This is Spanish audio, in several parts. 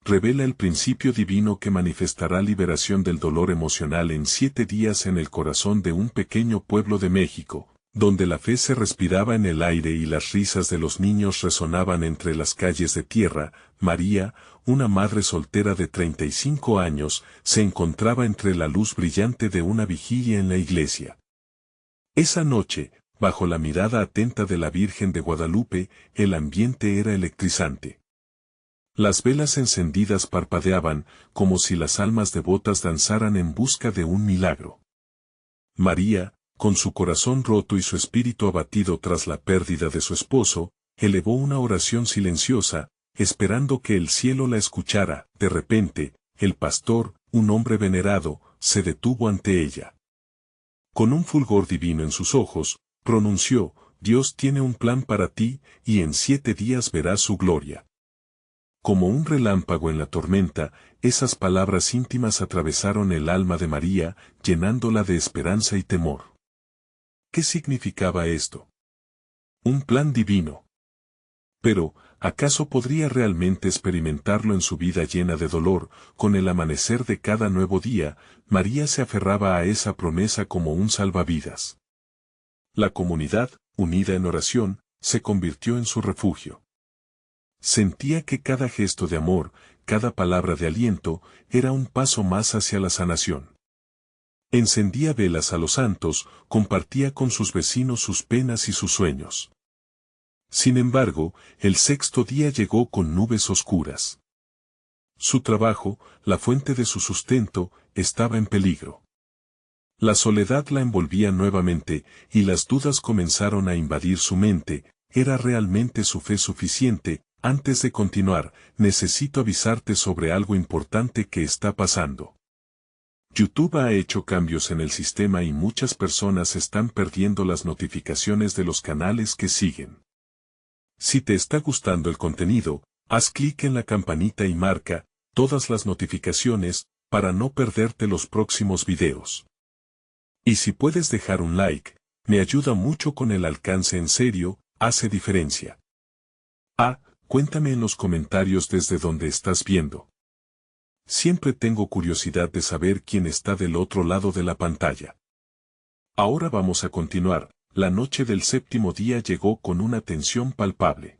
revela el principio divino que manifestará liberación del dolor emocional en 7 días en el corazón de un pequeño pueblo de México, donde la fe se respiraba en el aire y las risas de los niños resonaban entre las calles de tierra. María, una madre soltera de 35 años, se encontraba entre la luz brillante de una vigilia en la iglesia. Esa noche, bajo la mirada atenta de la Virgen de Guadalupe, el ambiente era electrizante. Las velas encendidas parpadeaban, como si las almas devotas danzaran en busca de un milagro. María, con su corazón roto y su espíritu abatido tras la pérdida de su esposo, elevó una oración silenciosa, esperando que el cielo la escuchara. De repente, el pastor, un hombre venerado, se detuvo ante ella. Con un fulgor divino en sus ojos, pronunció: Dios tiene un plan para ti, y en 7 días verás su gloria. Como un relámpago en la tormenta, esas palabras íntimas atravesaron el alma de María, llenándola de esperanza y temor. ¿Qué significaba esto? Un plan divino. Pero, ¿acaso podría realmente experimentarlo en su vida llena de dolor? Con el amanecer de cada nuevo día, María se aferraba a esa promesa como un salvavidas. La comunidad, unida en oración, se convirtió en su refugio. Sentía que cada gesto de amor, cada palabra de aliento, era un paso más hacia la sanación. Encendía velas a los santos, compartía con sus vecinos sus penas y sus sueños. Sin embargo, el 6.º día llegó con nubes oscuras. Su trabajo, la fuente de su sustento, estaba en peligro. La soledad la envolvía nuevamente, y las dudas comenzaron a invadir su mente. ¿Era realmente su fe suficiente? Antes de continuar, necesito avisarte sobre algo importante que está pasando. YouTube ha hecho cambios en el sistema y muchas personas están perdiendo las notificaciones de los canales que siguen. Si te está gustando el contenido, haz clic en la campanita y marca todas las notificaciones para no perderte los próximos videos. Y si puedes dejar un like, me ayuda mucho con el alcance. En serio, hace diferencia. Cuéntame en los comentarios desde donde estás viendo. Siempre tengo curiosidad de saber quién está del otro lado de la pantalla. Ahora vamos a continuar. La noche del 7.º día llegó con una tensión palpable.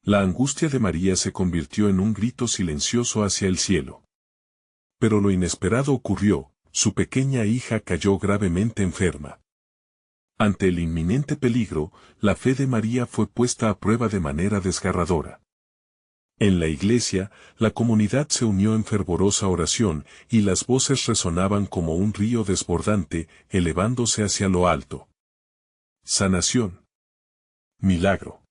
La angustia de María se convirtió en un grito silencioso hacia el cielo. Pero lo inesperado ocurrió: su pequeña hija cayó gravemente enferma. Ante el inminente peligro, la fe de María fue puesta a prueba de manera desgarradora. En la iglesia, la comunidad se unió en fervorosa oración, y las voces resonaban como un río desbordante, elevándose hacia lo alto. Sanación. Milagro.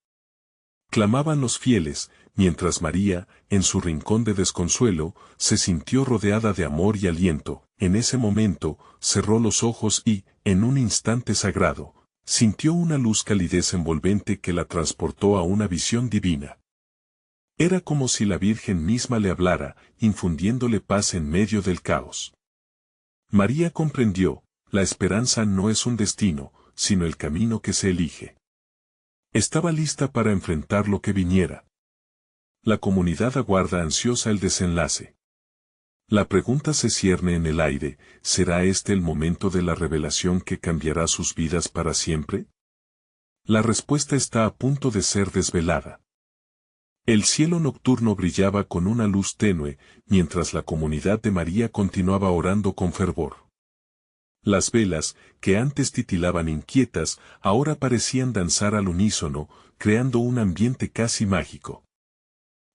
Clamaban los fieles, mientras María, en su rincón de desconsuelo, se sintió rodeada de amor y aliento. En ese momento, cerró los ojos y, en un instante sagrado, sintió una luz calidez envolvente que la transportó a una visión divina. Era como si la Virgen misma le hablara, infundiéndole paz en medio del caos. María comprendió: la esperanza no es un destino, sino el camino que se elige. Estaba lista para enfrentar lo que viniera. La comunidad aguarda ansiosa el desenlace. La pregunta se cierne en el aire: ¿será este el momento de la revelación que cambiará sus vidas para siempre? La respuesta está a punto de ser desvelada. El cielo nocturno brillaba con una luz tenue, mientras la comunidad de María continuaba orando con fervor. Las velas, que antes titilaban inquietas, ahora parecían danzar al unísono, creando un ambiente casi mágico.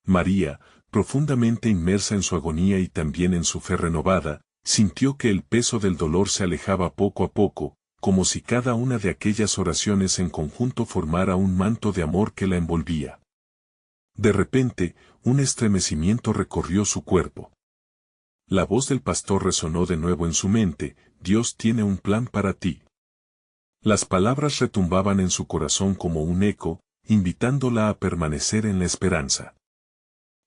María, profundamente inmersa en su agonía y también en su fe renovada, sintió que el peso del dolor se alejaba poco a poco, como si cada una de aquellas oraciones en conjunto formara un manto de amor que la envolvía. De repente, un estremecimiento recorrió su cuerpo. La voz del pastor resonó de nuevo en su mente: Dios tiene un plan para ti. Las palabras retumbaban en su corazón como un eco, invitándola a permanecer en la esperanza.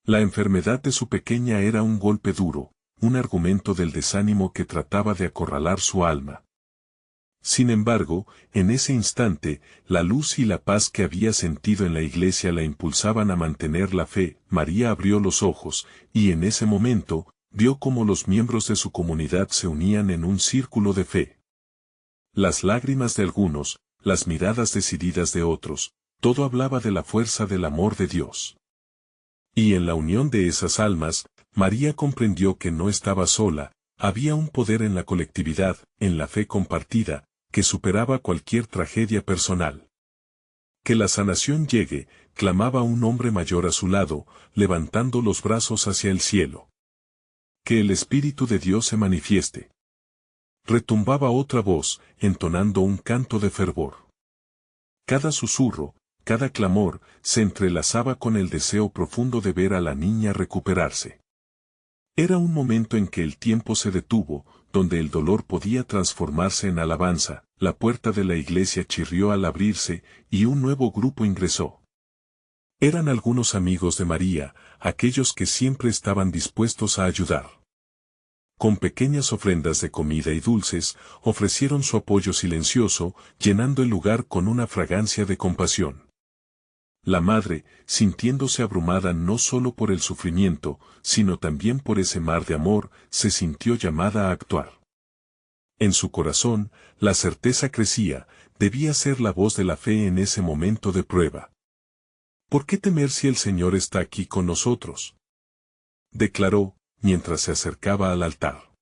La enfermedad de su pequeña era un golpe duro, un argumento del desánimo que trataba de acorralar su alma. Sin embargo, en ese instante, la luz y la paz que había sentido en la iglesia la impulsaban a mantener la fe. María abrió los ojos, y en ese momento, vio cómo los miembros de su comunidad se unían en un círculo de fe. Las lágrimas de algunos, las miradas decididas de otros, todo hablaba de la fuerza del amor de Dios. Y en la unión de esas almas, María comprendió que no estaba sola, había un poder en la colectividad, en la fe compartida, que superaba cualquier tragedia personal. Que la sanación llegue, clamaba un hombre mayor a su lado, levantando los brazos hacia el cielo. Que el Espíritu de Dios se manifieste. Retumbaba otra voz, entonando un canto de fervor. Cada susurro, cada clamor, se entrelazaba con el deseo profundo de ver a la niña recuperarse. Era un momento en que el tiempo se detuvo, donde el dolor podía transformarse en alabanza. La puerta de la iglesia chirrió al abrirse, y un nuevo grupo ingresó. Eran algunos amigos de María, aquellos que siempre estaban dispuestos a ayudar. Con pequeñas ofrendas de comida y dulces, ofrecieron su apoyo silencioso, llenando el lugar con una fragancia de compasión. La madre, sintiéndose abrumada no solo por el sufrimiento, sino también por ese mar de amor, se sintió llamada a actuar. En su corazón, la certeza crecía, debía ser la voz de la fe en ese momento de prueba. ¿Por qué temer si el Señor está aquí con nosotros?, declaró, mientras se acercaba al altar.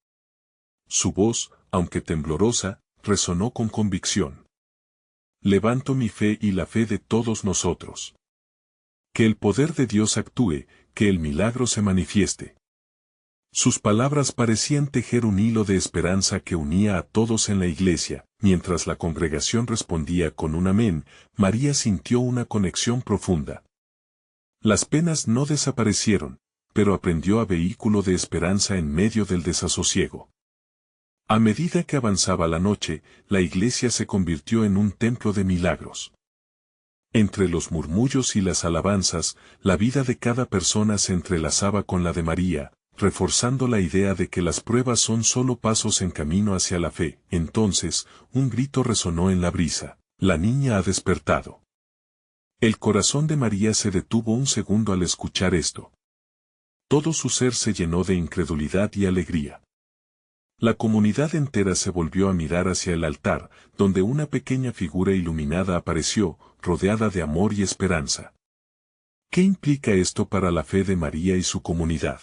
Su voz, aunque temblorosa, resonó con convicción. Levanto mi fe y la fe de todos nosotros. Que el poder de Dios actúe, que el milagro se manifieste. Sus palabras parecían tejer un hilo de esperanza que unía a todos en la iglesia. Mientras la congregación respondía con un amén, María sintió una conexión profunda. Las penas no desaparecieron, pero aprendió a vehículo de esperanza en medio del desasosiego. A medida que avanzaba la noche, la iglesia se convirtió en un templo de milagros. Entre los murmullos y las alabanzas, la vida de cada persona se entrelazaba con la de María, reforzando la idea de que las pruebas son solo pasos en camino hacia la fe. Entonces, un grito resonó en la brisa: «La niña ha despertado». El corazón de María se detuvo un segundo al escuchar esto. Todo su ser se llenó de incredulidad y alegría. La comunidad entera se volvió a mirar hacia el altar, donde una pequeña figura iluminada apareció, rodeada de amor y esperanza. ¿Qué implica esto para la fe de María y su comunidad?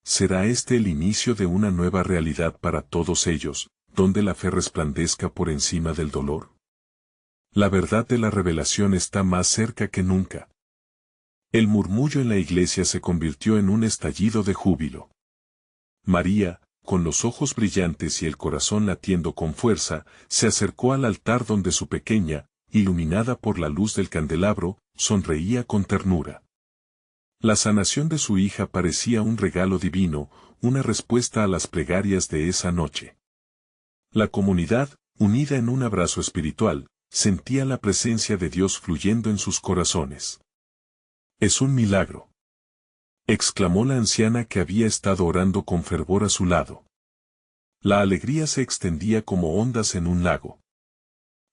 ¿Será este el inicio de una nueva realidad para todos ellos, donde la fe resplandezca por encima del dolor? La verdad de la revelación está más cerca que nunca. El murmullo en la iglesia se convirtió en un estallido de júbilo. María, con los ojos brillantes y el corazón latiendo con fuerza, se acercó al altar donde su pequeña, iluminada por la luz del candelabro, sonreía con ternura. La sanación de su hija parecía un regalo divino, una respuesta a las plegarias de esa noche. La comunidad, unida en un abrazo espiritual, sentía la presencia de Dios fluyendo en sus corazones. «Es un milagro», exclamó la anciana que había estado orando con fervor a su lado. La alegría se extendía como ondas en un lago.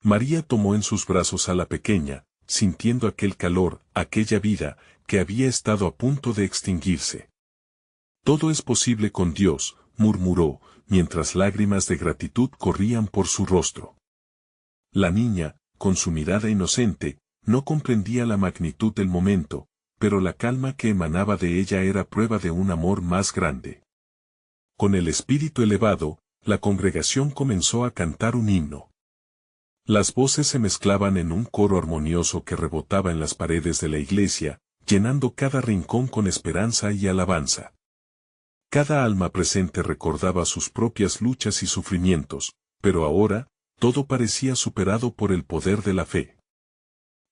María tomó en sus brazos a la pequeña, sintiendo aquel calor, aquella vida, que había estado a punto de extinguirse. «Todo es posible con Dios», murmuró, mientras lágrimas de gratitud corrían por su rostro. La niña, con su mirada inocente, no comprendía la magnitud del momento, pero la calma que emanaba de ella era prueba de un amor más grande. Con el espíritu elevado, la congregación comenzó a cantar un himno. Las voces se mezclaban en un coro armonioso que rebotaba en las paredes de la iglesia, llenando cada rincón con esperanza y alabanza. Cada alma presente recordaba sus propias luchas y sufrimientos, pero ahora, todo parecía superado por el poder de la fe.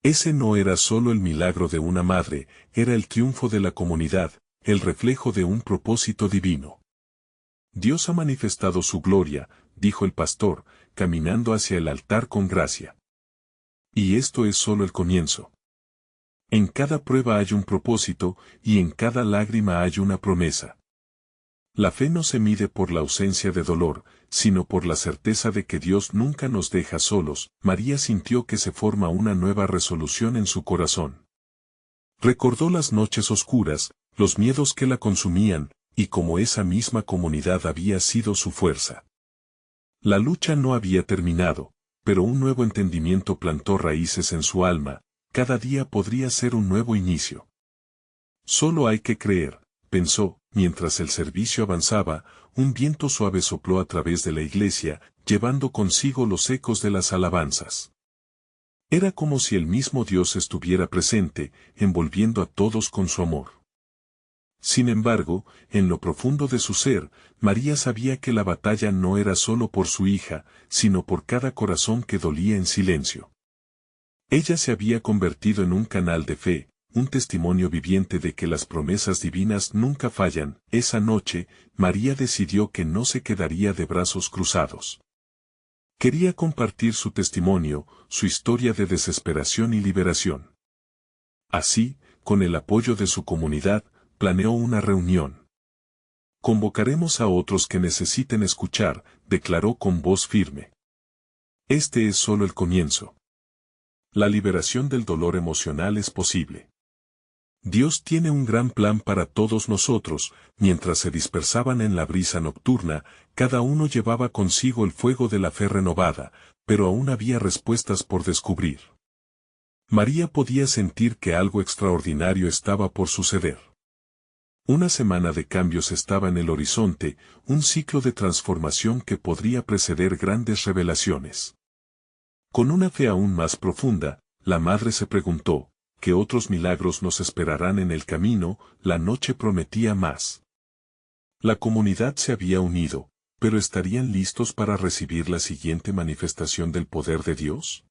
Ese no era solo el milagro de una madre, era el triunfo de la comunidad, el reflejo de un propósito divino. «Dios ha manifestado su gloria», dijo el pastor, caminando hacia el altar con gracia. Y esto es solo el comienzo. En cada prueba hay un propósito, y en cada lágrima hay una promesa. La fe no se mide por la ausencia de dolor, sino por la certeza de que Dios nunca nos deja solos. María sintió que se forma una nueva resolución en su corazón. Recordó las noches oscuras, los miedos que la consumían, y cómo esa misma comunidad había sido su fuerza. La lucha no había terminado, pero un nuevo entendimiento plantó raíces en su alma. Cada día podría ser un nuevo inicio. Solo hay que creer, pensó. Mientras el servicio avanzaba, un viento suave sopló a través de la iglesia, llevando consigo los ecos de las alabanzas. Era como si el mismo Dios estuviera presente, envolviendo a todos con su amor. Sin embargo, en lo profundo de su ser, María sabía que la batalla no era solo por su hija, sino por cada corazón que dolía en silencio. Ella se había convertido en un canal de fe, un testimonio viviente de que las promesas divinas nunca fallan. Esa noche, María decidió que no se quedaría de brazos cruzados. Quería compartir su testimonio, su historia de desesperación y liberación. Así, con el apoyo de su comunidad, planeó una reunión. Convocaremos a otros que necesiten escuchar, declaró con voz firme. Este es solo el comienzo. La liberación del dolor emocional es posible. Dios tiene un gran plan para todos nosotros. Mientras se dispersaban en la brisa nocturna, cada uno llevaba consigo el fuego de la fe renovada, pero aún había respuestas por descubrir. María podía sentir que algo extraordinario estaba por suceder. Una semana de cambios estaba en el horizonte, un ciclo de transformación que podría preceder grandes revelaciones. Con una fe aún más profunda, la madre se preguntó, ¿qué otros milagros nos esperarán en el camino? La noche prometía más. La comunidad se había unido, pero ¿estarían listos para recibir la siguiente manifestación del poder de Dios?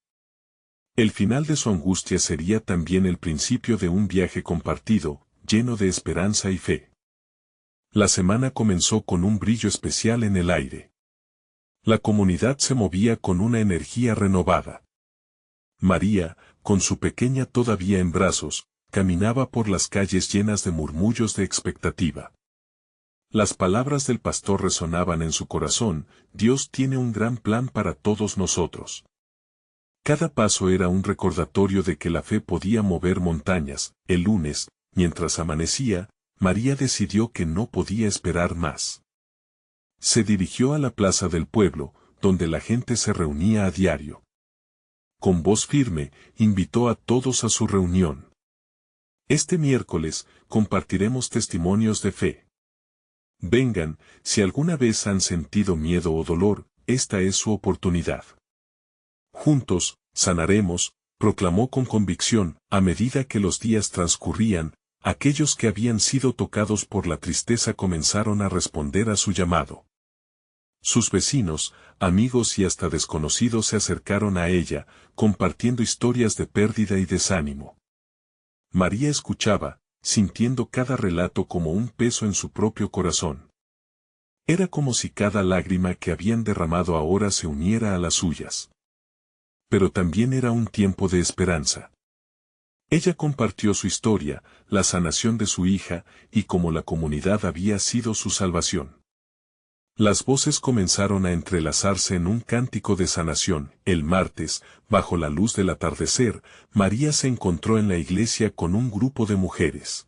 El final de su angustia sería también el principio de un viaje compartido, lleno de esperanza y fe. La semana comenzó con un brillo especial en el aire. La comunidad se movía con una energía renovada. María, con su pequeña todavía en brazos, caminaba por las calles llenas de murmullos de expectativa. Las palabras del pastor resonaban en su corazón: Dios tiene un gran plan para todos nosotros. Cada paso era un recordatorio de que la fe podía mover montañas. El lunes, mientras amanecía, María decidió que no podía esperar más. Se dirigió a la plaza del pueblo, donde la gente se reunía a diario. Con voz firme, invitó a todos a su reunión. Este miércoles, compartiremos testimonios de fe. Vengan, si alguna vez han sentido miedo o dolor, esta es su oportunidad. Juntos, sanaremos, proclamó con convicción. A medida que los días transcurrían, aquellos que habían sido tocados por la tristeza comenzaron a responder a su llamado. Sus vecinos, amigos y hasta desconocidos se acercaron a ella, compartiendo historias de pérdida y desánimo. María escuchaba, sintiendo cada relato como un peso en su propio corazón. Era como si cada lágrima que habían derramado ahora se uniera a las suyas. Pero también era un tiempo de esperanza. Ella compartió su historia, la sanación de su hija, y cómo la comunidad había sido su salvación. Las voces comenzaron a entrelazarse en un cántico de sanación. El martes, bajo la luz del atardecer, María se encontró en la iglesia con un grupo de mujeres.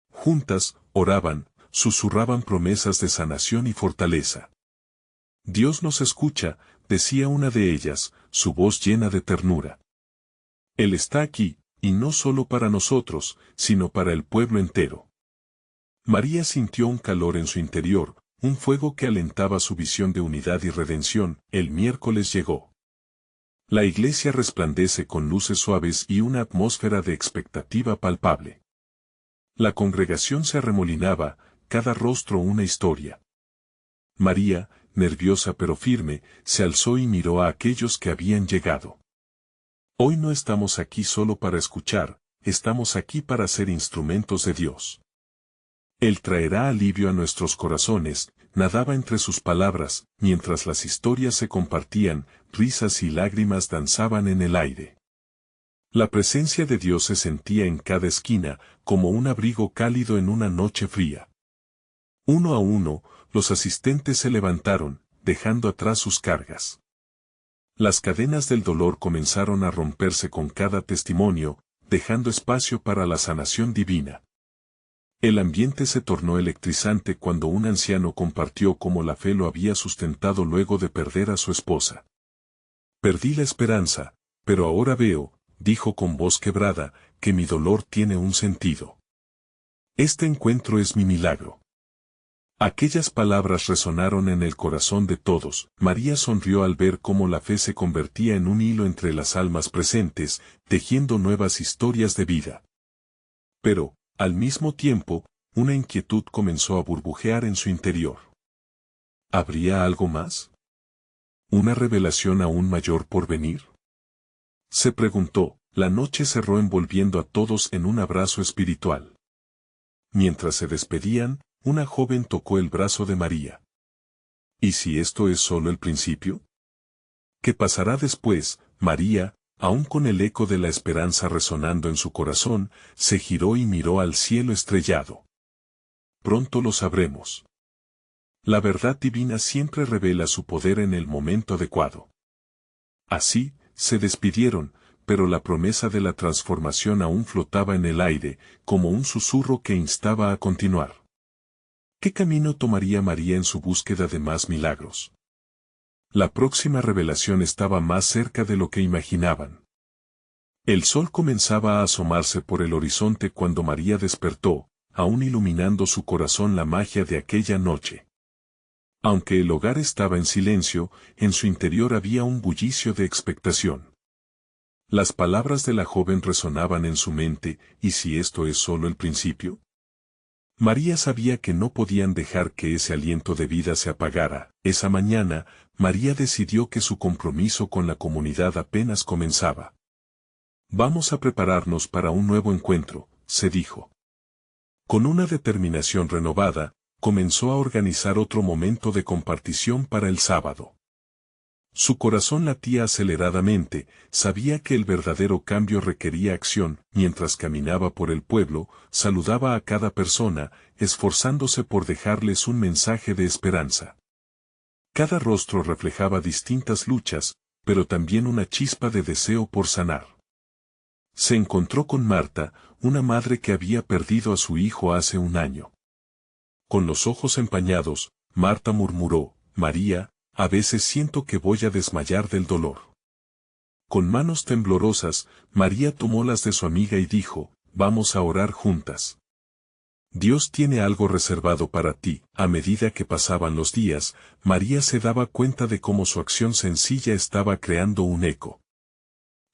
Juntas, oraban, susurraban promesas de sanación y fortaleza. Dios nos escucha, decía una de ellas, su voz llena de ternura. Él está aquí, y no solo para nosotros, sino para el pueblo entero. María sintió un calor en su interior, un fuego que alentaba su visión de unidad y redención. El miércoles llegó. La iglesia resplandece con luces suaves y una atmósfera de expectativa palpable. La congregación se arremolinaba, cada rostro una historia. María, nerviosa pero firme, se alzó y miró a aquellos que habían llegado. Hoy no estamos aquí solo para escuchar, estamos aquí para ser instrumentos de Dios. Él traerá alivio a nuestros corazones. Nadaba entre sus palabras, mientras las historias se compartían, risas y lágrimas danzaban en el aire. La presencia de Dios se sentía en cada esquina, como un abrigo cálido en una noche fría. Uno a uno, los asistentes se levantaron, dejando atrás sus cargas. Las cadenas del dolor comenzaron a romperse con cada testimonio, dejando espacio para la sanación divina. El ambiente se tornó electrizante cuando un anciano compartió cómo la fe lo había sustentado luego de perder a su esposa. Perdí la esperanza, pero ahora veo, dijo con voz quebrada, que mi dolor tiene un sentido. Este encuentro es mi milagro. Aquellas palabras resonaron en el corazón de todos. María sonrió al ver cómo la fe se convertía en un hilo entre las almas presentes, tejiendo nuevas historias de vida. Pero, al mismo tiempo, una inquietud comenzó a burbujear en su interior. ¿Habría algo más? ¿Una revelación aún mayor por venir? Se preguntó. La noche cerró envolviendo a todos en un abrazo espiritual. Mientras se despedían, una joven tocó el brazo de María. ¿Y si esto es solo el principio? ¿Qué pasará después? María, aún con el eco de la esperanza resonando en su corazón, se giró y miró al cielo estrellado. Pronto lo sabremos. La verdad divina siempre revela su poder en el momento adecuado. Así, se despidieron, pero la promesa de la transformación aún flotaba en el aire, como un susurro que instaba a continuar. ¿Qué camino tomaría María en su búsqueda de más milagros? La próxima revelación estaba más cerca de lo que imaginaban. El sol comenzaba a asomarse por el horizonte cuando María despertó, aún iluminando su corazón la magia de aquella noche. Aunque el hogar estaba en silencio, en su interior había un bullicio de expectación. Las palabras de la joven resonaban en su mente, ¿y si esto es solo el principio? María sabía que no podían dejar que ese aliento de vida se apagara. Esa mañana, María decidió que su compromiso con la comunidad apenas comenzaba. Vamos a prepararnos para un nuevo encuentro, se dijo. Con una determinación renovada, comenzó a organizar otro momento de compartición para el sábado. Su corazón latía aceleradamente, sabía que el verdadero cambio requería acción. Mientras caminaba por el pueblo, saludaba a cada persona, esforzándose por dejarles un mensaje de esperanza. Cada rostro reflejaba distintas luchas, pero también una chispa de deseo por sanar. Se encontró con Marta, una madre que había perdido a su hijo hace un año. Con los ojos empañados, Marta murmuró, María, a veces siento que voy a desmayar del dolor. Con manos temblorosas, María tomó las de su amiga y dijo, vamos a orar juntas. Dios tiene algo reservado para ti. A medida que pasaban los días, María se daba cuenta de cómo su acción sencilla estaba creando un eco.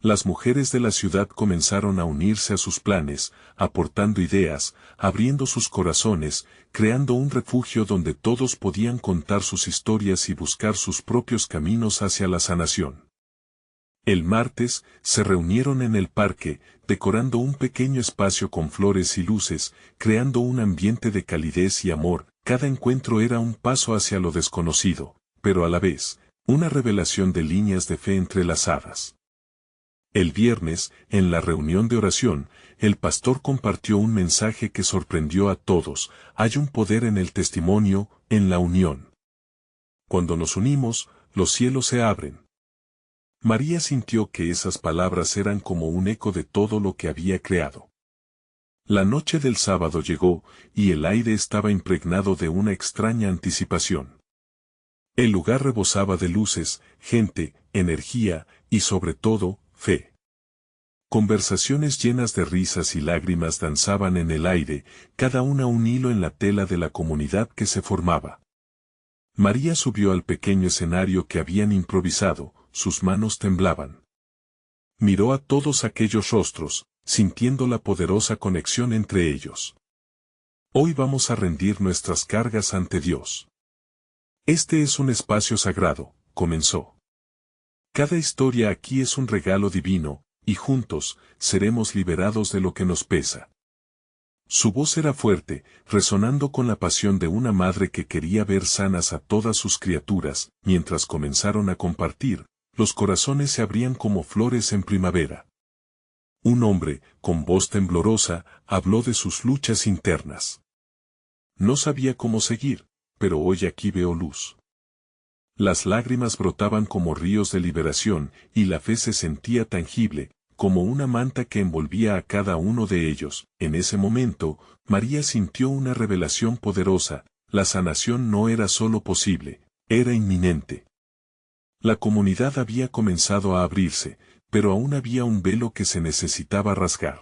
Las mujeres de la ciudad comenzaron a unirse a sus planes, aportando ideas, abriendo sus corazones, creando un refugio donde todos podían contar sus historias y buscar sus propios caminos hacia la sanación. El martes, se reunieron en el parque, decorando un pequeño espacio con flores y luces, creando un ambiente de calidez y amor. Cada encuentro era un paso hacia lo desconocido, pero a la vez, una revelación de líneas de fe entrelazadas. El viernes, en la reunión de oración, el pastor compartió un mensaje que sorprendió a todos. Hay un poder en el testimonio, en la unión. Cuando nos unimos, los cielos se abren. María sintió que esas palabras eran como un eco de todo lo que había creado. La noche del sábado llegó, y el aire estaba impregnado de una extraña anticipación. El lugar rebosaba de luces, gente, energía, y sobre todo, fe. Conversaciones llenas de risas y lágrimas danzaban en el aire, cada una un hilo en la tela de la comunidad que se formaba. María subió al pequeño escenario que habían improvisado, sus manos temblaban. Miró a todos aquellos rostros, sintiendo la poderosa conexión entre ellos. Hoy vamos a rendir nuestras cargas ante Dios. Este es un espacio sagrado, comenzó. Cada historia aquí es un regalo divino, y juntos, seremos liberados de lo que nos pesa. Su voz era fuerte, resonando con la pasión de una madre que quería ver sanas a todas sus criaturas. Mientras comenzaron a compartir, los corazones se abrían como flores en primavera. Un hombre, con voz temblorosa, habló de sus luchas internas. No sabía cómo seguir, pero hoy aquí veo luz. Las lágrimas brotaban como ríos de liberación, y la fe se sentía tangible, como una manta que envolvía a cada uno de ellos. En ese momento, María sintió una revelación poderosa: la sanación no era solo posible, era inminente. La comunidad había comenzado a abrirse, pero aún había un velo que se necesitaba rasgar.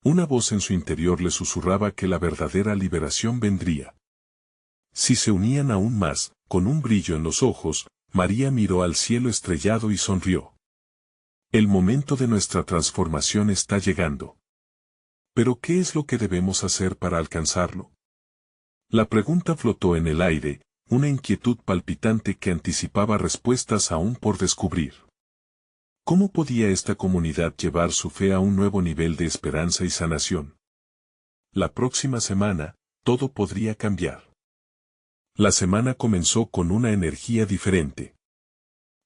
Una voz en su interior le susurraba que la verdadera liberación vendría. Si se unían aún más, con un brillo en los ojos, María miró al cielo estrellado y sonrió. El momento de nuestra transformación está llegando. ¿Pero qué es lo que debemos hacer para alcanzarlo? La pregunta flotó en el aire, una inquietud palpitante que anticipaba respuestas aún por descubrir. ¿Cómo podía esta comunidad llevar su fe a un nuevo nivel de esperanza y sanación? La próxima semana, todo podría cambiar. La semana comenzó con una energía diferente.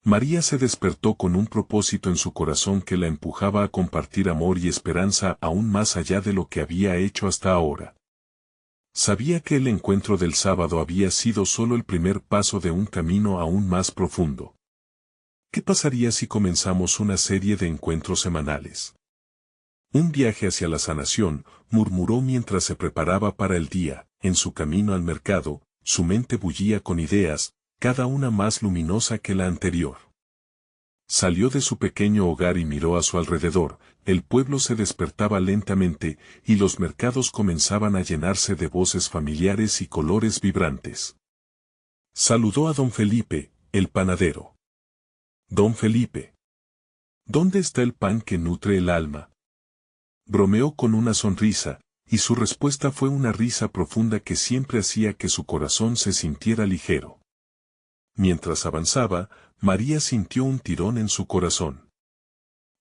María se despertó con un propósito en su corazón que la empujaba a compartir amor y esperanza aún más allá de lo que había hecho hasta ahora. Sabía que el encuentro del sábado había sido solo el primer paso de un camino aún más profundo. ¿Qué pasaría si comenzamos una serie de encuentros semanales? Un viaje hacia la sanación, murmuró mientras se preparaba para el día. En su camino al mercado, su mente bullía con ideas, cada una más luminosa que la anterior. Salió de su pequeño hogar y miró a su alrededor. El pueblo se despertaba lentamente, y los mercados comenzaban a llenarse de voces familiares y colores vibrantes. Saludó a don Felipe, el panadero. Don Felipe. ¿Dónde está el pan que nutre el alma? Bromeó con una sonrisa, y su respuesta fue una risa profunda que siempre hacía que su corazón se sintiera ligero. Mientras avanzaba, María sintió un tirón en su corazón.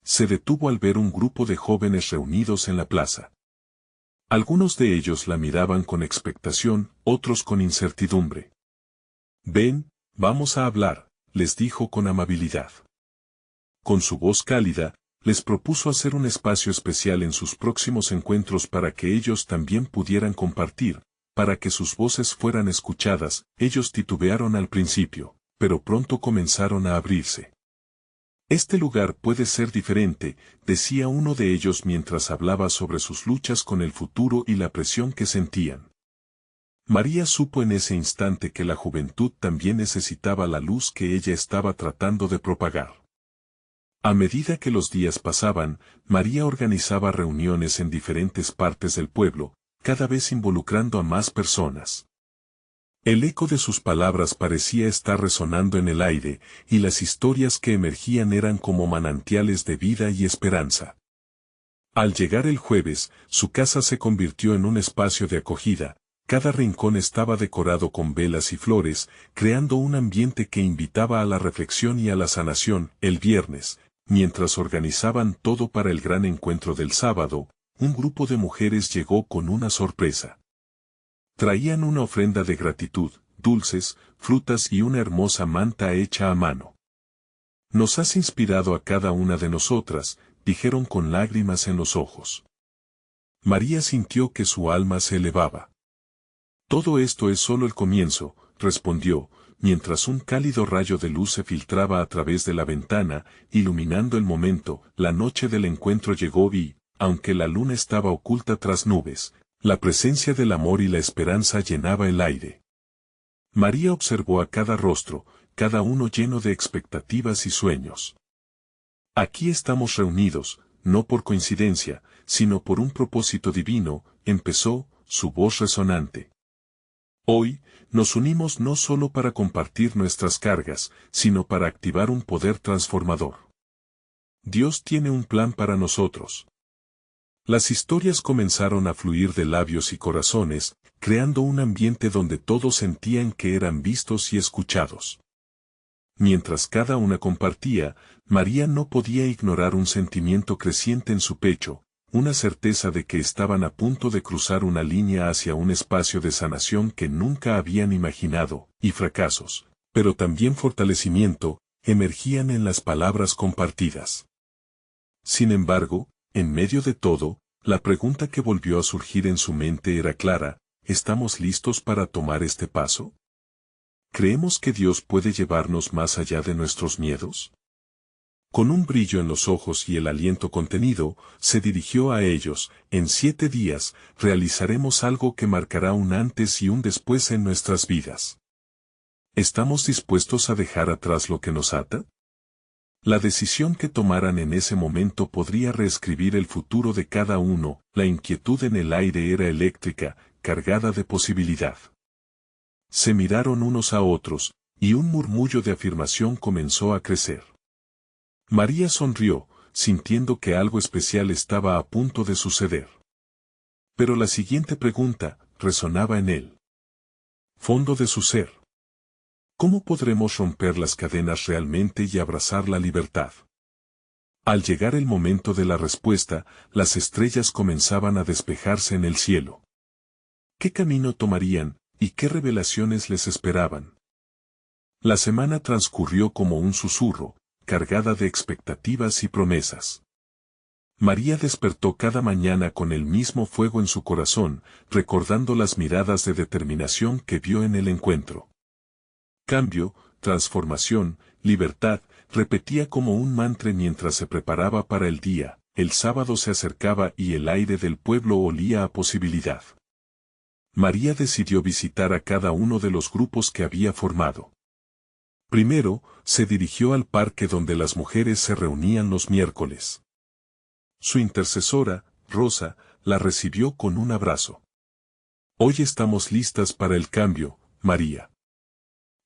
Se detuvo al ver un grupo de jóvenes reunidos en la plaza. Algunos de ellos la miraban con expectación, otros con incertidumbre. Ven, vamos a hablar, les dijo con amabilidad. Con su voz cálida, les propuso hacer un espacio especial en sus próximos encuentros para que ellos también pudieran compartir, para que sus voces fueran escuchadas. Ellos titubearon al principio, pero pronto comenzaron a abrirse. Este lugar puede ser diferente, decía uno de ellos mientras hablaba sobre sus luchas con el futuro y la presión que sentían. María supo en ese instante que la juventud también necesitaba la luz que ella estaba tratando de propagar. A medida que los días pasaban, María organizaba reuniones en diferentes partes del pueblo, cada vez involucrando a más personas. El eco de sus palabras parecía estar resonando en el aire, y las historias que emergían eran como manantiales de vida y esperanza. Al llegar el jueves, su casa se convirtió en un espacio de acogida. Cada rincón estaba decorado con velas y flores, creando un ambiente que invitaba a la reflexión y a la sanación. El viernes, mientras organizaban todo para el gran encuentro del sábado, un grupo de mujeres llegó con una sorpresa. Traían una ofrenda de gratitud, dulces, frutas y una hermosa manta hecha a mano. Nos has inspirado a cada una de nosotras, dijeron con lágrimas en los ojos. María sintió que su alma se elevaba. Todo esto es solo el comienzo, respondió, mientras un cálido rayo de luz se filtraba a través de la ventana, iluminando el momento. La noche del encuentro llegó y, aunque la luna estaba oculta tras nubes, la presencia del amor y la esperanza llenaba el aire. María observó a cada rostro, cada uno lleno de expectativas y sueños. Aquí estamos reunidos, no por coincidencia, sino por un propósito divino, empezó, su voz resonante. Hoy, nos unimos no solo para compartir nuestras cargas, sino para activar un poder transformador. Dios tiene un plan para nosotros. Las historias comenzaron a fluir de labios y corazones, creando un ambiente donde todos sentían que eran vistos y escuchados. Mientras cada una compartía, María no podía ignorar un sentimiento creciente en su pecho, una certeza de que estaban a punto de cruzar una línea hacia un espacio de sanación que nunca habían imaginado, y fracasos, pero también fortalecimiento, emergían en las palabras compartidas. Sin embargo, en medio de todo, la pregunta que volvió a surgir en su mente era clara: ¿estamos listos para tomar este paso? ¿Creemos que Dios puede llevarnos más allá de nuestros miedos? Con un brillo en los ojos y el aliento contenido, se dirigió a ellos: en 7 días, realizaremos algo que marcará un antes y un después en nuestras vidas. ¿Estamos dispuestos a dejar atrás lo que nos ata? La decisión que tomaran en ese momento podría reescribir el futuro de cada uno. La inquietud en el aire era eléctrica, cargada de posibilidad. Se miraron unos a otros, y un murmullo de afirmación comenzó a crecer. María sonrió, sintiendo que algo especial estaba a punto de suceder. Pero la siguiente pregunta resonaba en el fondo de su ser. ¿Cómo podremos romper las cadenas realmente y abrazar la libertad? Al llegar el momento de la respuesta, las estrellas comenzaban a despejarse en el cielo. ¿Qué camino tomarían, y qué revelaciones les esperaban? La semana transcurrió como un susurro, cargada de expectativas y promesas. María despertó cada mañana con el mismo fuego en su corazón, recordando las miradas de determinación que vio en el encuentro. Cambio, transformación, libertad, repetía como un mantra mientras se preparaba para el día. El sábado se acercaba y el aire del pueblo olía a posibilidad. María decidió visitar a cada uno de los grupos que había formado. Primero, se dirigió al parque donde las mujeres se reunían los miércoles. Su intercesora, Rosa, la recibió con un abrazo. Hoy estamos listas para el cambio, María.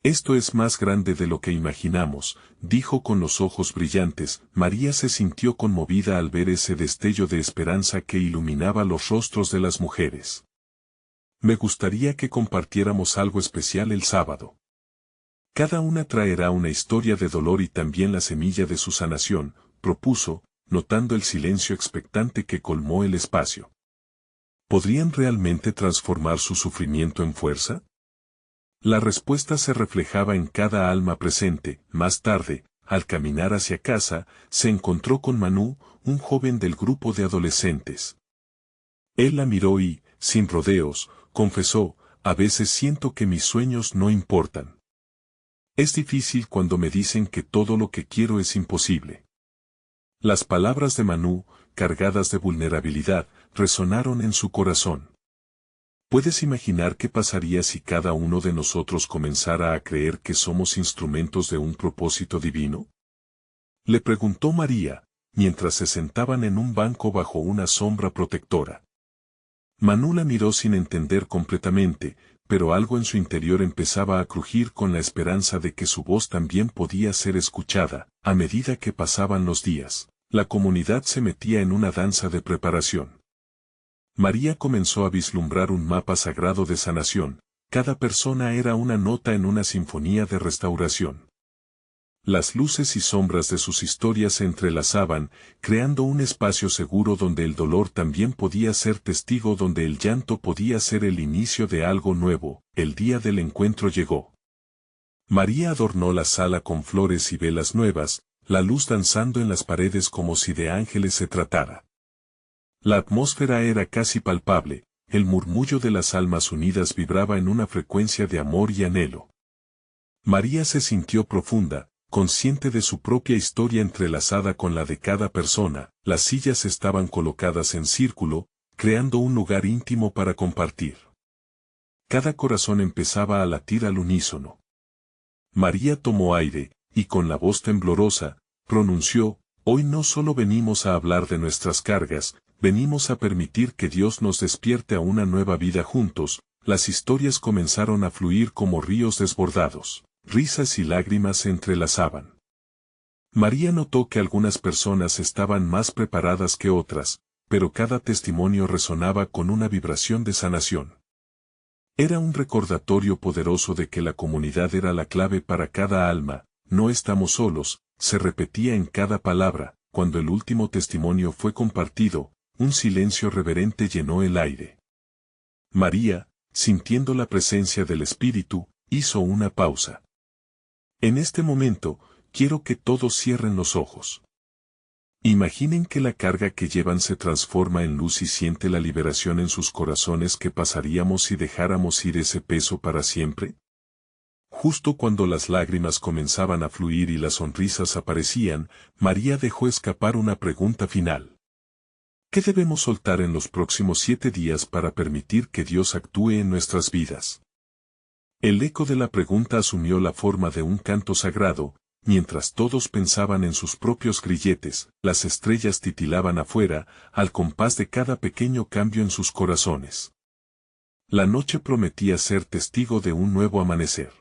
Esto es más grande de lo que imaginamos, dijo con los ojos brillantes. María se sintió conmovida al ver ese destello de esperanza que iluminaba los rostros de las mujeres. Me gustaría que compartiéramos algo especial el sábado. Cada una traerá una historia de dolor y también la semilla de su sanación, propuso, notando el silencio expectante que colmó el espacio. ¿Podrían realmente transformar su sufrimiento en fuerza? La respuesta se reflejaba en cada alma presente. Más tarde, al caminar hacia casa, se encontró con Manu, un joven del grupo de adolescentes. Él la miró y, sin rodeos, confesó: a veces siento que mis sueños no importan. Es difícil cuando me dicen que todo lo que quiero es imposible. Las palabras de Manu, cargadas de vulnerabilidad, resonaron en su corazón. ¿Puedes imaginar qué pasaría si cada uno de nosotros comenzara a creer que somos instrumentos de un propósito divino? Le preguntó María, mientras se sentaban en un banco bajo una sombra protectora. Manu la miró sin entender completamente, pero algo en su interior empezaba a crujir con la esperanza de que su voz también podía ser escuchada. A medida que pasaban los días, la comunidad se metía en una danza de preparación. María comenzó a vislumbrar un mapa sagrado de sanación. Cada persona era una nota en una sinfonía de restauración. Las luces y sombras de sus historias se entrelazaban, creando un espacio seguro donde el dolor también podía ser testigo, donde el llanto podía ser el inicio de algo nuevo. El día del encuentro llegó. María adornó la sala con flores y velas nuevas, la luz danzando en las paredes como si de ángeles se tratara. La atmósfera era casi palpable, el murmullo de las almas unidas vibraba en una frecuencia de amor y anhelo. María se sintió profunda, consciente de su propia historia entrelazada con la de cada persona. Las sillas estaban colocadas en círculo, creando un lugar íntimo para compartir. Cada corazón empezaba a latir al unísono. María tomó aire, y con la voz temblorosa, pronunció: hoy no solo venimos a hablar de nuestras cargas, venimos a permitir que Dios nos despierte a una nueva vida juntos. Las historias comenzaron a fluir como ríos desbordados. Risas y lágrimas se entrelazaban. María notó que algunas personas estaban más preparadas que otras, pero cada testimonio resonaba con una vibración de sanación. Era un recordatorio poderoso de que la comunidad era la clave para cada alma. No estamos solos, se repetía en cada palabra. Cuando el último testimonio fue compartido, un silencio reverente llenó el aire. María, sintiendo la presencia del Espíritu, hizo una pausa. En este momento, quiero que todos cierren los ojos. Imaginen que la carga que llevan se transforma en luz y siente la liberación en sus corazones. ¿Qué pasaríamos si dejáramos ir ese peso para siempre? Justo cuando las lágrimas comenzaban a fluir y las sonrisas aparecían, María dejó escapar una pregunta final. ¿Qué debemos soltar en los próximos 7 días para permitir que Dios actúe en nuestras vidas? El eco de la pregunta asumió la forma de un canto sagrado. Mientras todos pensaban en sus propios grilletes, las estrellas titilaban afuera, al compás de cada pequeño cambio en sus corazones. La noche prometía ser testigo de un nuevo amanecer.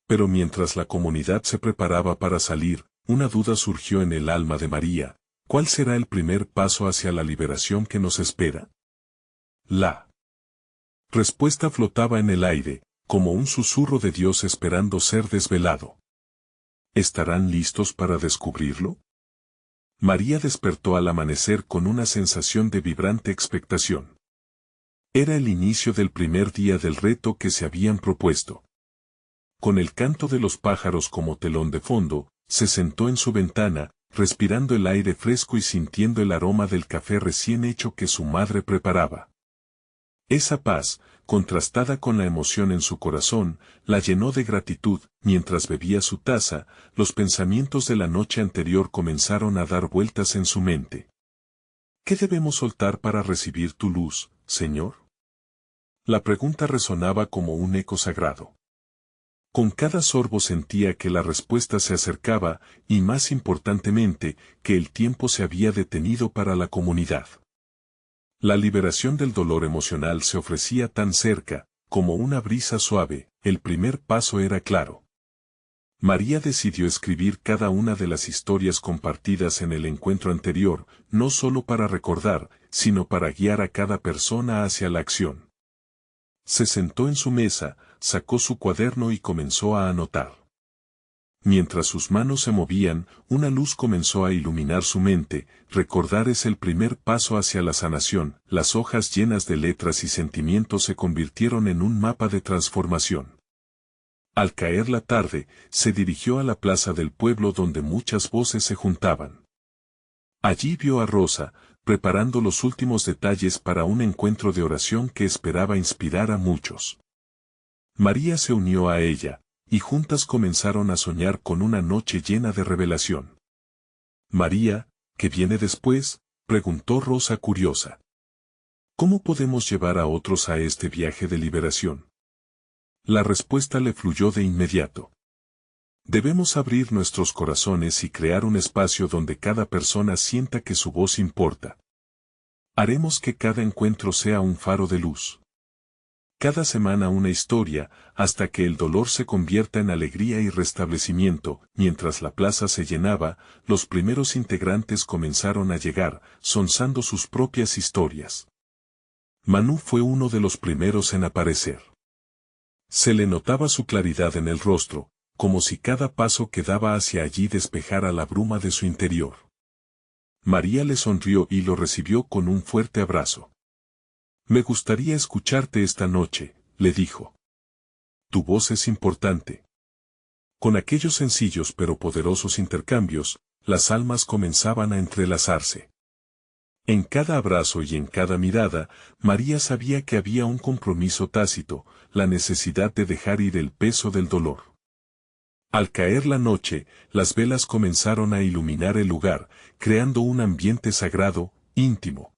Pero mientras la comunidad se preparaba para salir, una duda surgió en el alma de María. ¿Cuál será el primer paso hacia la liberación que nos espera? La respuesta flotaba en el aire, como un susurro de Dios esperando ser desvelado. ¿Estarán listos para descubrirlo? María despertó al amanecer con una sensación de vibrante expectación. Era el inicio del primer día del reto que se habían propuesto. Con el canto de los pájaros como telón de fondo, se sentó en su ventana, respirando el aire fresco y sintiendo el aroma del café recién hecho que su madre preparaba. Esa paz, contrastada con la emoción en su corazón, la llenó de gratitud. Mientras bebía su taza, los pensamientos de la noche anterior comenzaron a dar vueltas en su mente. ¿Qué debemos soltar para recibir tu luz, Señor? La pregunta resonaba como un eco sagrado. Con cada sorbo sentía que la respuesta se acercaba, y más importantemente, que el tiempo se había detenido para la comunidad. La liberación del dolor emocional se ofrecía tan cerca, como una brisa suave. El primer paso era claro. María decidió escribir cada una de las historias compartidas en el encuentro anterior, no solo para recordar, sino para guiar a cada persona hacia la acción. Se sentó en su mesa, sacó su cuaderno y comenzó a anotar. Mientras sus manos se movían, una luz comenzó a iluminar su mente. Recordar es el primer paso hacia la sanación. Las hojas llenas de letras y sentimientos se convirtieron en un mapa de transformación. Al caer la tarde, se dirigió a la plaza del pueblo donde muchas voces se juntaban. Allí vio a Rosa, preparando los últimos detalles para un encuentro de oración que esperaba inspirar a muchos. María se unió a ella, y juntas comenzaron a soñar con una noche llena de revelación. María, ¿qué viene después?, preguntó Rosa curiosa. ¿Cómo podemos llevar a otros a este viaje de liberación? La respuesta le fluyó de inmediato. Debemos abrir nuestros corazones y crear un espacio donde cada persona sienta que su voz importa. Haremos que cada encuentro sea un faro de luz. Cada semana una historia, hasta que el dolor se convierta en alegría y restablecimiento. Mientras la plaza se llenaba, los primeros integrantes comenzaron a llegar, sonzando sus propias historias. Manu fue uno de los primeros en aparecer. Se le notaba su claridad en el rostro, como si cada paso que daba hacia allí despejara la bruma de su interior. María le sonrió y lo recibió con un fuerte abrazo. Me gustaría escucharte esta noche, le dijo. Tu voz es importante. Con aquellos sencillos pero poderosos intercambios, las almas comenzaban a entrelazarse. En cada abrazo y en cada mirada, María sabía que había un compromiso tácito, la necesidad de dejar ir el peso del dolor. Al caer la noche, las velas comenzaron a iluminar el lugar, creando un ambiente sagrado, íntimo.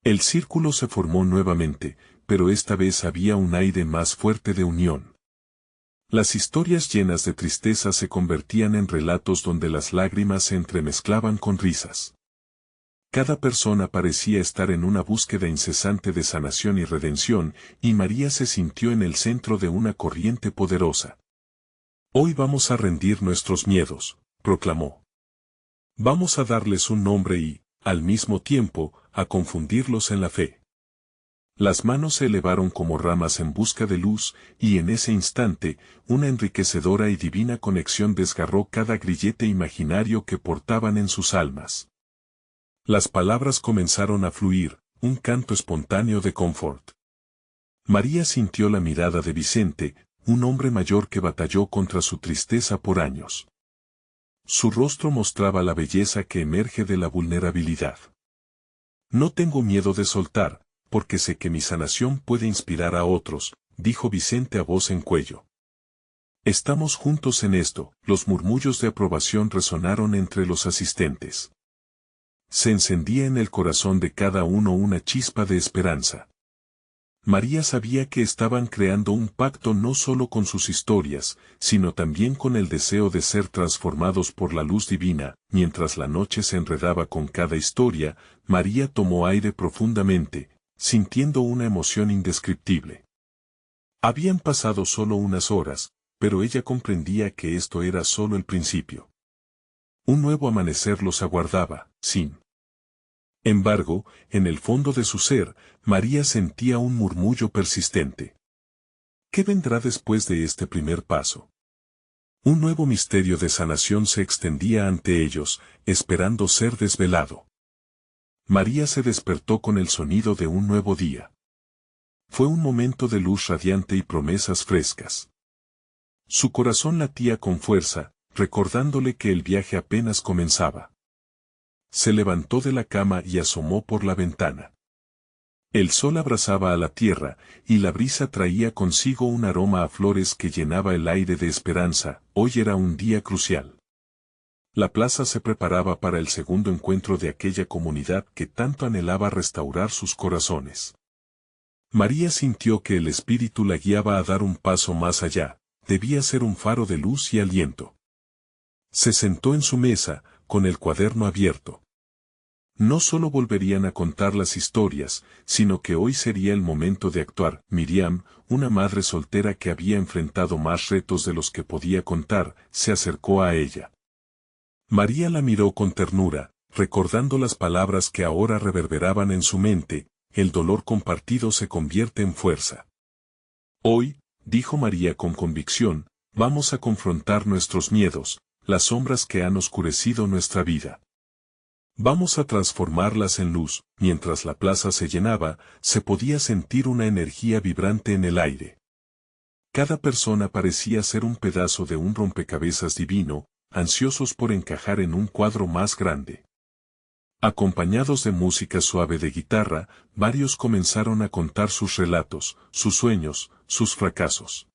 El círculo se formó nuevamente, pero esta vez había un aire más fuerte de unión. Las historias llenas de tristeza se convertían en relatos donde las lágrimas se entremezclaban con risas. Cada persona parecía estar en una búsqueda incesante de sanación y redención, y María se sintió en el centro de una corriente poderosa. Hoy vamos a rendir nuestros miedos, proclamó. Vamos a darles un nombre y, al mismo tiempo, a confundirlos en la fe. Las manos se elevaron como ramas en busca de luz, y en ese instante, una enriquecedora y divina conexión desgarró cada grillete imaginario que portaban en sus almas. Las palabras comenzaron a fluir, un canto espontáneo de confort. María sintió la mirada de Vicente, un hombre mayor que batalló contra su tristeza por años. Su rostro mostraba la belleza que emerge de la vulnerabilidad. No tengo miedo de soltar, porque sé que mi sanación puede inspirar a otros, dijo Vicente a voz en cuello. Estamos juntos en esto. Los murmullos de aprobación resonaron entre los asistentes. Se encendía en el corazón de cada uno una chispa de esperanza. María sabía que estaban creando un pacto no solo con sus historias, sino también con el deseo de ser transformados por la luz divina. Mientras la noche se enredaba con cada historia, María tomó aire profundamente, sintiendo una emoción indescriptible. Habían pasado solo unas horas, pero ella comprendía que esto era solo el principio. Un nuevo amanecer los aguardaba, sin embargo, en el fondo de su ser, María sentía un murmullo persistente. ¿Qué vendrá después de este primer paso? Un nuevo misterio de sanación se extendía ante ellos, esperando ser desvelado. María se despertó con el sonido de un nuevo día. Fue un momento de luz radiante y promesas frescas. Su corazón latía con fuerza, recordándole que el viaje apenas comenzaba. Se levantó de la cama y asomó por la ventana. El sol abrazaba a la tierra, y la brisa traía consigo un aroma a flores que llenaba el aire de esperanza. Hoy era un día crucial. La plaza se preparaba para el segundo encuentro de aquella comunidad que tanto anhelaba restaurar sus corazones. María sintió que el Espíritu la guiaba a dar un paso más allá, debía ser un faro de luz y aliento. Se sentó en su mesa, con el cuaderno abierto. No solo volverían a contar las historias, sino que hoy sería el momento de actuar. Miriam, una madre soltera que había enfrentado más retos de los que podía contar, se acercó a ella. María la miró con ternura, recordando las palabras que ahora reverberaban en su mente: el dolor compartido se convierte en fuerza. Hoy, dijo María con convicción, vamos a confrontar nuestros miedos, las sombras que han oscurecido nuestra vida. Vamos a transformarlas en luz. Mientras la plaza se llenaba, se podía sentir una energía vibrante en el aire. Cada persona parecía ser un pedazo de un rompecabezas divino, ansiosos por encajar en un cuadro más grande. Acompañados de música suave de guitarra, varios comenzaron a contar sus relatos, sus sueños, sus fracasos.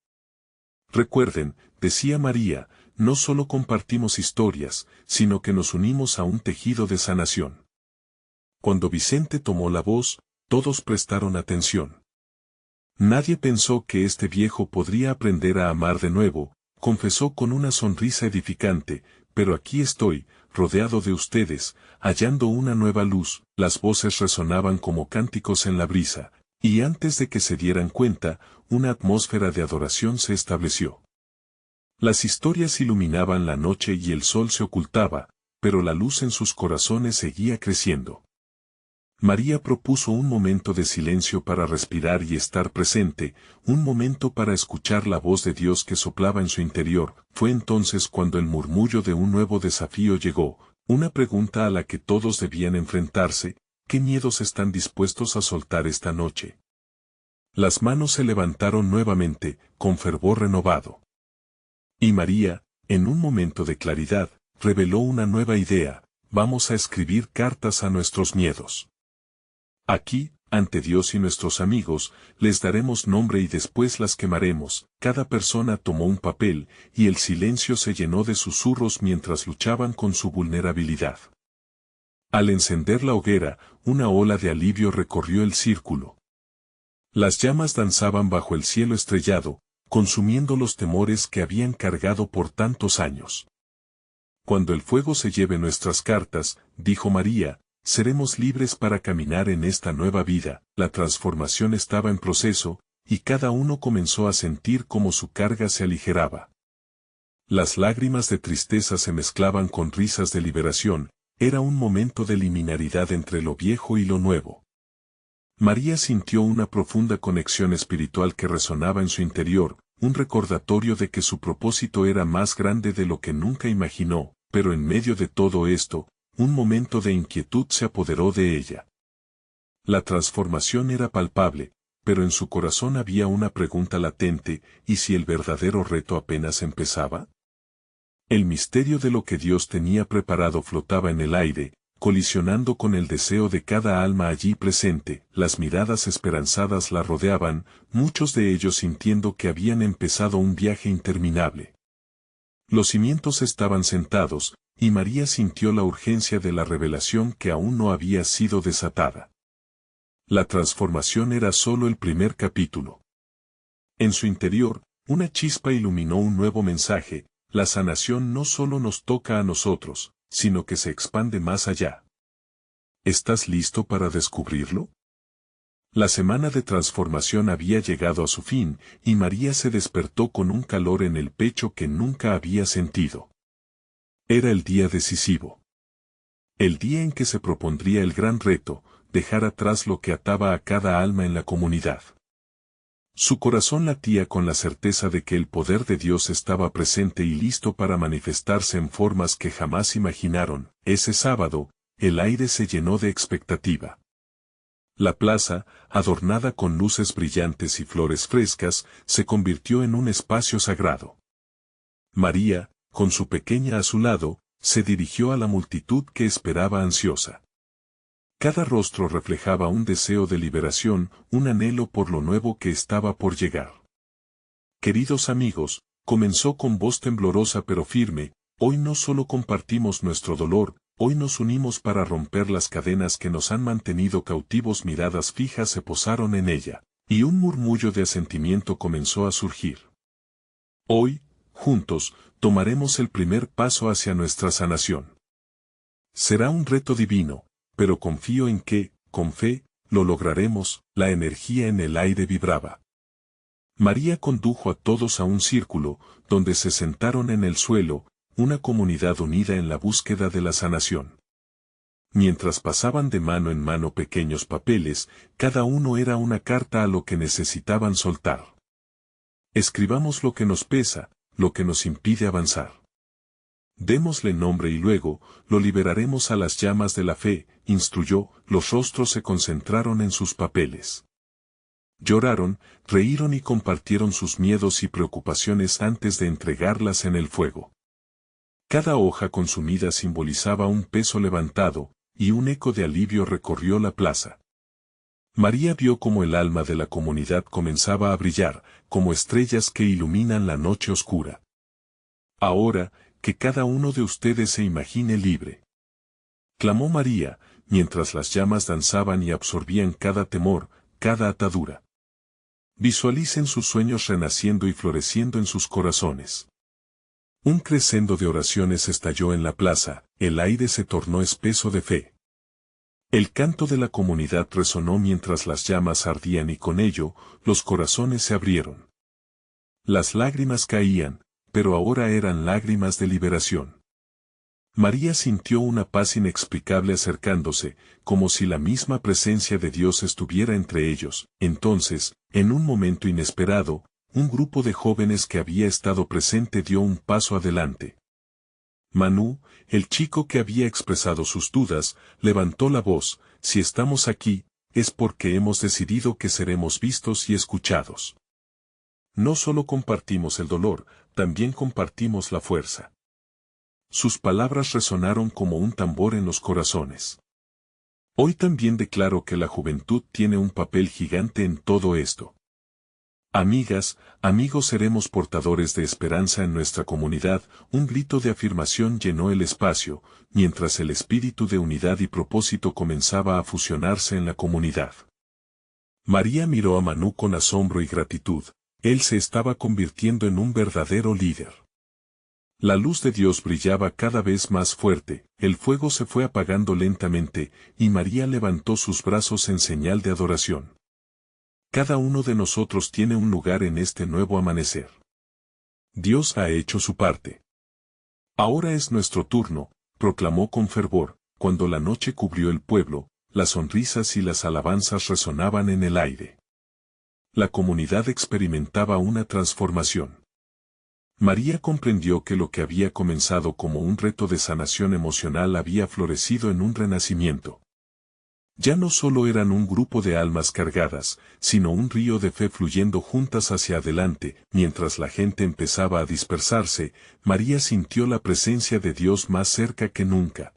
Recuerden, decía María, no solo compartimos historias, sino que nos unimos a un tejido de sanación. Cuando Vicente tomó la voz, todos prestaron atención. Nadie pensó que este viejo podría aprender a amar de nuevo, confesó con una sonrisa edificante, pero aquí estoy, rodeado de ustedes, hallando una nueva luz. Las voces resonaban como cánticos en la brisa, y antes de que se dieran cuenta, una atmósfera de adoración se estableció. Las historias iluminaban la noche y el sol se ocultaba, pero la luz en sus corazones seguía creciendo. María propuso un momento de silencio para respirar y estar presente, un momento para escuchar la voz de Dios que soplaba en su interior. Fue entonces cuando el murmullo de un nuevo desafío llegó, una pregunta a la que todos debían enfrentarse: ¿qué miedos están dispuestos a soltar esta noche? Las manos se levantaron nuevamente, con fervor renovado. Y María, en un momento de claridad, reveló una nueva idea: vamos a escribir cartas a nuestros miedos. Aquí, ante Dios y nuestros amigos, les daremos nombre y después las quemaremos. Cada persona tomó un papel, y el silencio se llenó de susurros mientras luchaban con su vulnerabilidad. Al encender la hoguera, una ola de alivio recorrió el círculo. Las llamas danzaban bajo el cielo estrellado, consumiendo los temores que habían cargado por tantos años. Cuando el fuego se lleve nuestras cartas, dijo María, seremos libres para caminar en esta nueva vida. La transformación estaba en proceso, y cada uno comenzó a sentir cómo su carga se aligeraba. Las lágrimas de tristeza se mezclaban con risas de liberación. Era un momento de liminaridad entre lo viejo y lo nuevo. María sintió una profunda conexión espiritual que resonaba en su interior, un recordatorio de que su propósito era más grande de lo que nunca imaginó, pero en medio de todo esto, un momento de inquietud se apoderó de ella. La transformación era palpable, pero en su corazón había una pregunta latente: ¿y si el verdadero reto apenas empezaba? El misterio de lo que Dios tenía preparado flotaba en el aire, colisionando con el deseo de cada alma allí presente. Las miradas esperanzadas la rodeaban, muchos de ellos sintiendo que habían empezado un viaje interminable. Los cimientos estaban sentados, y María sintió la urgencia de la revelación que aún no había sido desatada. La transformación era solo el primer capítulo. En su interior, una chispa iluminó un nuevo mensaje: la sanación no solo nos toca a nosotros, sino que se expande más allá. ¿Estás listo para descubrirlo? La semana de transformación había llegado a su fin, y María se despertó con un calor en el pecho que nunca había sentido. Era el día decisivo. El día en que se propondría el gran reto: dejar atrás lo que ataba a cada alma en la comunidad. Su corazón latía con la certeza de que el poder de Dios estaba presente y listo para manifestarse en formas que jamás imaginaron. Ese sábado, el aire se llenó de expectativa. La plaza, adornada con luces brillantes y flores frescas, se convirtió en un espacio sagrado. María, con su pequeña a su lado, se dirigió a la multitud que esperaba ansiosa. Cada rostro reflejaba un deseo de liberación, un anhelo por lo nuevo que estaba por llegar. Queridos amigos, comenzó con voz temblorosa pero firme: hoy no solo compartimos nuestro dolor, hoy nos unimos para romper las cadenas que nos han mantenido cautivos. Miradas fijas se posaron en ella, y un murmullo de asentimiento comenzó a surgir. Hoy, juntos, tomaremos el primer paso hacia nuestra sanación. Será un reto divino, pero confío en que, con fe, lo lograremos. La energía en el aire vibraba. María condujo a todos a un círculo, donde se sentaron en el suelo, una comunidad unida en la búsqueda de la sanación. Mientras pasaban de mano en mano pequeños papeles, cada uno era una carta a lo que necesitaban soltar. Escribamos lo que nos pesa, lo que nos impide avanzar. Démosle nombre y luego, lo liberaremos a las llamas de la fe, instruyó. Los rostros se concentraron en sus papeles. Lloraron, reíron y compartieron sus miedos y preocupaciones antes de entregarlas en el fuego. Cada hoja consumida simbolizaba un peso levantado, y un eco de alivio recorrió la plaza. María vio cómo el alma de la comunidad comenzaba a brillar, como estrellas que iluminan la noche oscura. Ahora, que cada uno de ustedes se imagine libre, clamó María, mientras las llamas danzaban y absorbían cada temor, cada atadura. Visualicen sus sueños renaciendo y floreciendo en sus corazones. Un crescendo de oraciones estalló en la plaza, el aire se tornó espeso de fe. El canto de la comunidad resonó mientras las llamas ardían y con ello, los corazones se abrieron. Las lágrimas caían, pero ahora eran lágrimas de liberación. María sintió una paz inexplicable acercándose, como si la misma presencia de Dios estuviera entre ellos. Entonces, en un momento inesperado, un grupo de jóvenes que había estado presente dio un paso adelante. Manu, el chico que había expresado sus dudas, levantó la voz: si estamos aquí, es porque hemos decidido que seremos vistos y escuchados. No solo compartimos el dolor, también compartimos la fuerza. Sus palabras resonaron como un tambor en los corazones. Hoy también declaro que la juventud tiene un papel gigante en todo esto. Amigas, amigos, seremos portadores de esperanza en nuestra comunidad. Un grito de afirmación llenó el espacio, mientras el espíritu de unidad y propósito comenzaba a fusionarse en la comunidad. María miró a Manu con asombro y gratitud. Él se estaba convirtiendo en un verdadero líder. La luz de Dios brillaba cada vez más fuerte, el fuego se fue apagando lentamente, y María levantó sus brazos en señal de adoración. Cada uno de nosotros tiene un lugar en este nuevo amanecer. Dios ha hecho su parte. Ahora es nuestro turno, proclamó con fervor. Cuando la noche cubrió el pueblo, las sonrisas y las alabanzas resonaban en el aire. La comunidad experimentaba una transformación. María comprendió que lo que había comenzado como un reto de sanación emocional había florecido en un renacimiento. Ya no solo eran un grupo de almas cargadas, sino un río de fe fluyendo juntas hacia adelante. Mientras la gente empezaba a dispersarse, María sintió la presencia de Dios más cerca que nunca.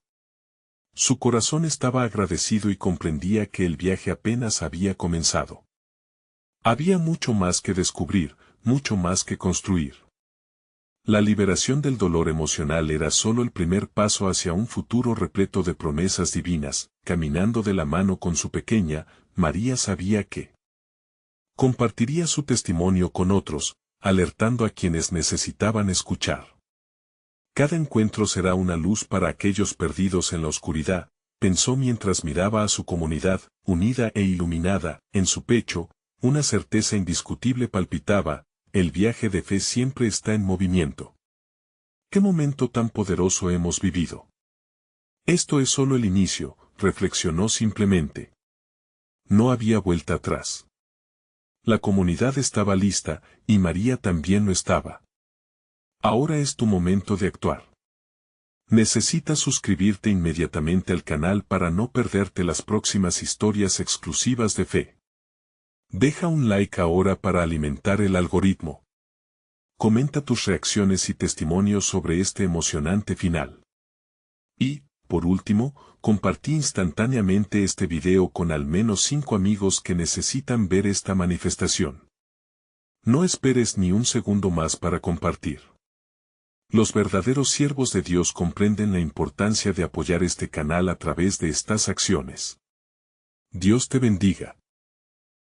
Su corazón estaba agradecido y comprendía que el viaje apenas había comenzado. Había mucho más que descubrir, mucho más que construir. La liberación del dolor emocional era solo el primer paso hacia un futuro repleto de promesas divinas. Caminando de la mano con su pequeña, María sabía que compartiría su testimonio con otros, alertando a quienes necesitaban escuchar. Cada encuentro será una luz para aquellos perdidos en la oscuridad, pensó mientras miraba a su comunidad, unida e iluminada. En su pecho, una certeza indiscutible palpitaba: el viaje de fe siempre está en movimiento. ¿Qué momento tan poderoso hemos vivido? Esto es solo el inicio, reflexionó simplemente. No había vuelta atrás. La comunidad estaba lista, y María también lo estaba. Ahora es tu momento de actuar. Necesitas suscribirte inmediatamente al canal para no perderte las próximas historias exclusivas de fe. Deja un like ahora para alimentar el algoritmo. Comenta tus reacciones y testimonios sobre este emocionante final. Y, por último, compartí instantáneamente este video con al menos 5 amigos que necesitan ver esta manifestación. No esperes ni un segundo más para compartir. Los verdaderos siervos de Dios comprenden la importancia de apoyar este canal a través de estas acciones. Dios te bendiga.